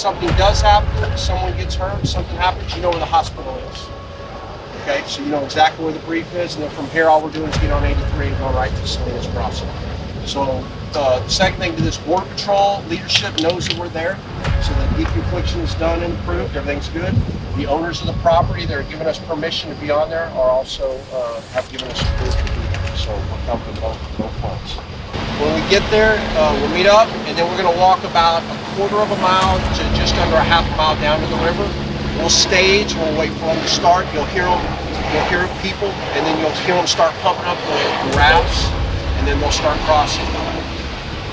something does happen, someone gets hurt, something happens, you know where the hospital is. Okay, so you know exactly where the brief is, and then from here, all we're doing is get on 83 and go right to Salinas Crossing. So the second thing to this, Border Patrol leadership knows that we're there, so the deconfliction is done and approved, everything's good. The owners of the property that are giving us permission to be on there are also have given us approval to be there. So we're covering both fronts. When we get there, we'll meet up, and then we're going to walk about a quarter of a mile to just under a half a mile down to the river. We'll stage, we'll wait for them to start. You'll hear people, and then you'll hear them start pumping up the rafts, and then they'll start crossing.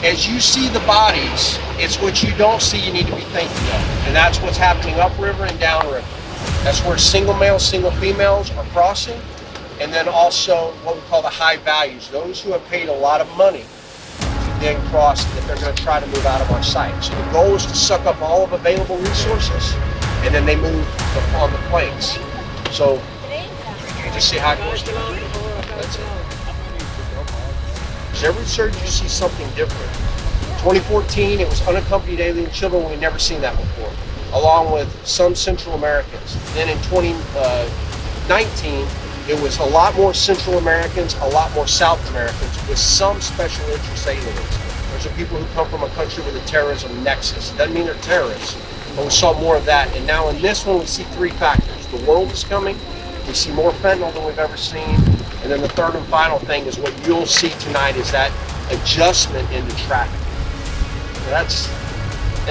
As you see the bodies, it's what you don't see you need to be thinking of. And that's what's happening upriver and downriver. That's where single males, single females are crossing. And then also what we call the high values, those who have paid a lot of money to then cross, that they're going to try to move out of our site. So the goal is to suck up all of available resources, and then they move on the planes. So you just see how it goes. That's it. Because every surge you see something different. 2014, it was unaccompanied alien children. We've never seen that before, along with some Central Americans. Then in 2019, it was a lot more Central Americans, a lot more South Americans, with some special interest aliens. Those are people who come from a country with a terrorism nexus. Doesn't mean they're terrorists, but we saw more of that. And now in this one, we see three factors. The world is coming. We see more fentanyl than we've ever seen. And then the third and final thing is what you'll see tonight is that adjustment into traffic.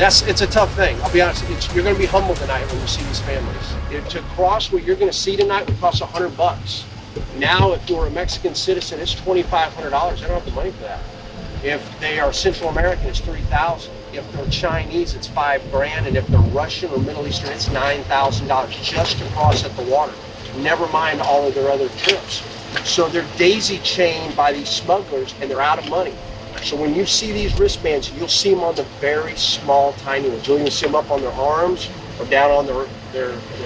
It's a tough thing. I'll be honest, you're going to be humbled tonight when you see these families. To cross what you're going to see tonight would cost $100. Now, if you're a Mexican citizen, it's $2,500. They don't have the money for that. If they are Central American, it's $3,000. If they're Chinese, it's $5,000, and if they're Russian or Middle Eastern, it's $9,000 just to cross at the water. Never mind all of their other trips. So they're daisy chained by these smugglers, and they're out of money. So when you see these wristbands, you'll see them on the very small, tiny ones. You'll even see them up on their arms or down on their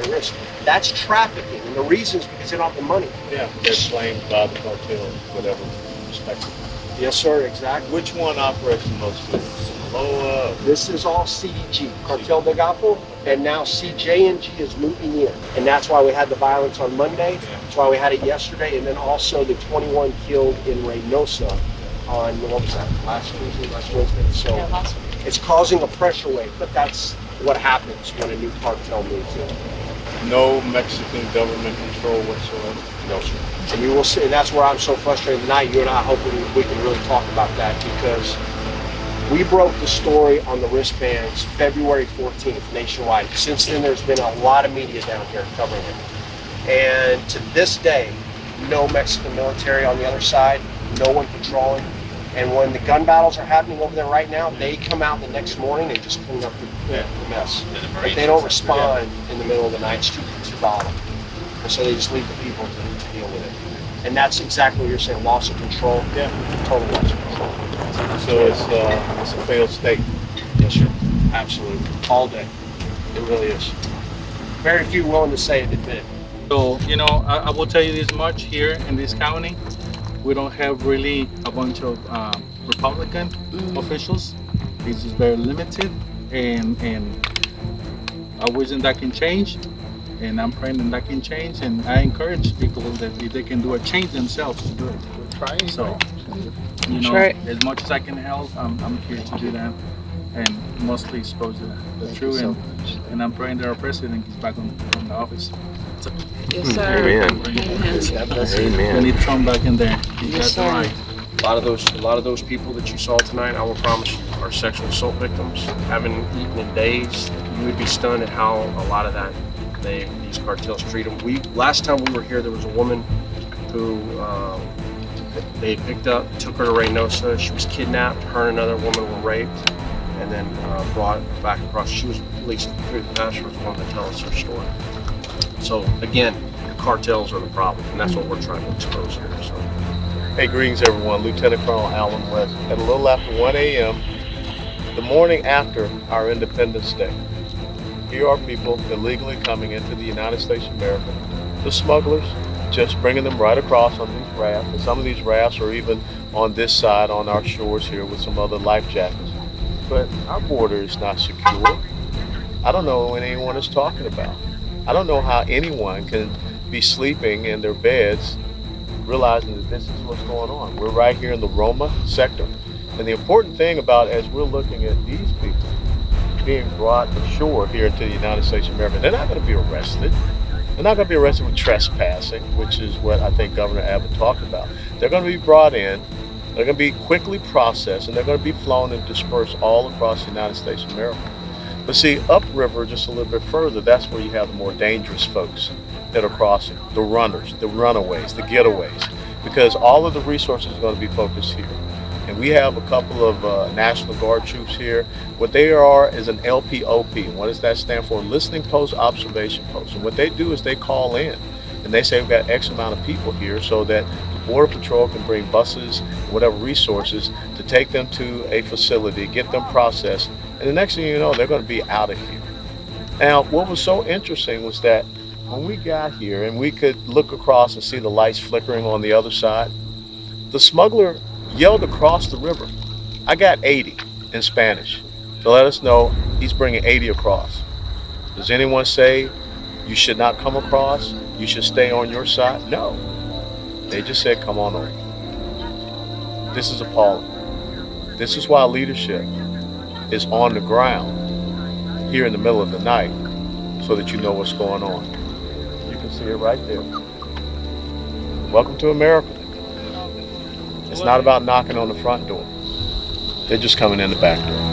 wrist. That's trafficking, and the reason is because they don't have the money. Yeah, they're claimed by the cartel, whatever perspective. Yes, sir, exactly. Which one operates the most good? Sinaloa? This is all CDG, Cartel de Golfo, and now CJNG is moving in. And that's why we had the violence on Monday. That's why we had it yesterday, and then also the 21 killed in Reynosa on, what was that, last Wednesday. So it's causing a pressure wave, but that's what happens when a new cartel moves in. No Mexican government control whatsoever? No, sir. And you will see, and that's where I'm so frustrated tonight. You and I hoping we can really talk about that, because we broke the story on the wristbands February 14th nationwide. Since then, there's been a lot of media down here covering it. And to this day, no Mexican military on the other side, no one patrolling. And when the gun battles are happening over there right now, they come out the next morning and just clean up the mess. But they don't respond in the middle of the night. It's too volatile. And so they just leave the people to deal with it. And that's exactly what you're saying, loss of control. Yeah. Total loss of control. So it's a failed state. Yes, sir. Absolutely. All day. It really is. Very few willing to say it and admit it. So, I will tell you this much here in this county. We don't have really a bunch of Republican officials. It's just very limited, and I wish that can change, and I'm praying that can change, and I encourage people that if they can do it, change themselves to do it. Trying. So, as much as I can help, I'm here to do that, and mostly expose the truth, and I'm praying that our president gets back on the office. Yes, sir. Amen. We need Trump back in there. Yes, sir. Right. A lot of those people that you saw tonight, I will promise you, are sexual assault victims. Haven't eaten in days. You would be stunned at how a lot of that these cartels treat them. Last time we were here, there was a woman who they picked up, took her to Reynosa. She was kidnapped. Her and another woman were raped, and then brought back across. She was released through the pastor was one to tell us her story. So again, the cartels are the problem, and that's what we're trying to expose here. So. Hey, greetings everyone. Lieutenant Colonel Alan West. At a little after 1 a.m., the morning after our Independence Day, here are people illegally coming into the United States of America. The smugglers just bringing them right across on these rafts, and some of these rafts are even on this side on our shores here with some other life jackets. But our border is not secure. I don't know what anyone is talking about. I don't know how anyone can be sleeping in their beds realizing that this is what's going on. We're right here in the Roma sector. And the important thing about as we're looking at these people being brought ashore here into the United States of America, they're not going to be arrested. They're not going to be arrested with trespassing, which is what I think Governor Abbott talked about. They're going to be brought in, they're going to be quickly processed, and they're going to be flown and dispersed all across the United States of America. But see, upriver, just a little bit further, that's where you have the more dangerous folks that are crossing, the runners, the runaways, the getaways, because all of the resources are going to be focused here. And we have a couple of National Guard troops here. What they are is an LPOP. And what does that stand for? Listening Post, Observation Post. And what they do is they call in and they say we've got X amount of people here so that the Border Patrol can bring buses, whatever resources, to take them to a facility, get them processed. And the next thing you know, they're going to be out of here. Now, what was so interesting was that when we got here and we could look across and see the lights flickering on the other side, the smuggler yelled across the river, "I got 80," in Spanish, to let us know he's bringing 80 across. Does anyone say you should not come across? You should stay on your side? No. They just said, come on over. This is appalling. This is why leadership is on the ground here in the middle of the night so that you know what's going on. You can see it right there. Welcome to America. It's not about knocking on the front door. They're just coming in the back door.